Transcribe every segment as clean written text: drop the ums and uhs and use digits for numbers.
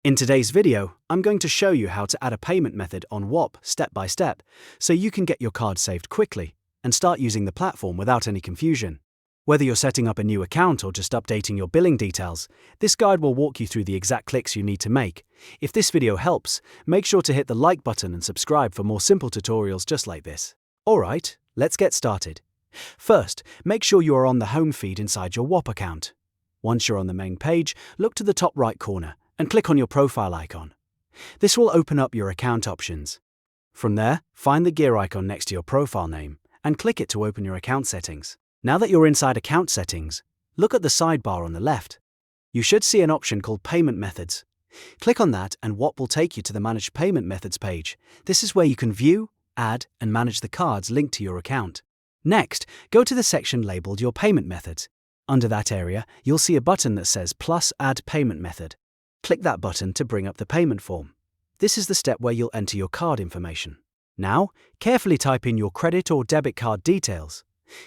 In today's video, I'm going to show you how to add a payment method on Whop step by step, so you can get your card saved quickly and start using the platform without any confusion. Whether you're setting up a new account or just updating your billing details, this guide will walk you through the exact clicks you need to make. If this video helps, make sure to hit the like button and subscribe for more simple tutorials just like this. Alright, let's get started. First, make sure you are on the home feed inside your Whop account. Once you're on the main page, look to the top right corner and click on your profile icon. This will open up your account options. From there, find the gear icon next to your profile name and click it to open your account settings. Now that you're inside account settings, look at the sidebar on the left. You should see an option called Payment Methods. Click on that and Whop will take you to the Manage Payment Methods page. This is where you can view, add, and manage the cards linked to your account. Next, go to the section labeled Your Payment Methods. Under that area, you'll see a button that says Plus Add Payment Method. Click that button to bring up the payment form. This is the step where you'll enter your card information. Now, carefully type in your credit or debit card details.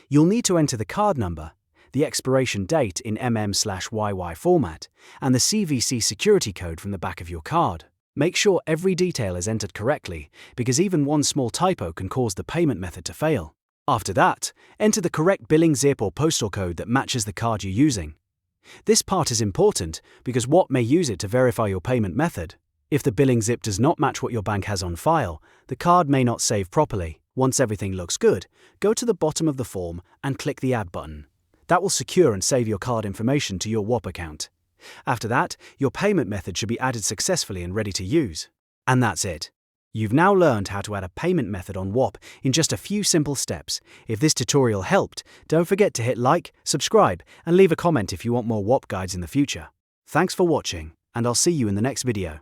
You'll need to enter the card number, the expiration date in mm/YY format, and the CVC security code from the back of your card. Make sure every detail is entered correctly, because even one small typo can cause the payment method to fail. After that, enter the correct billing zip or postal code that matches the card you're using. This part is important because Whop may use it to verify your payment method. If the billing zip does not match what your bank has on file, the card may not save properly. Once everything looks good, go to the bottom of the form and click the Add button. That will secure and save your card information to your Whop account. After that, your payment method should be added successfully and ready to use. And that's it. You've now learned how to add a payment method on Whop in just a few simple steps. If this tutorial helped, don't forget to hit like, subscribe, and leave a comment if you want more Whop guides in the future. Thanks for watching, and I'll see you in the next video.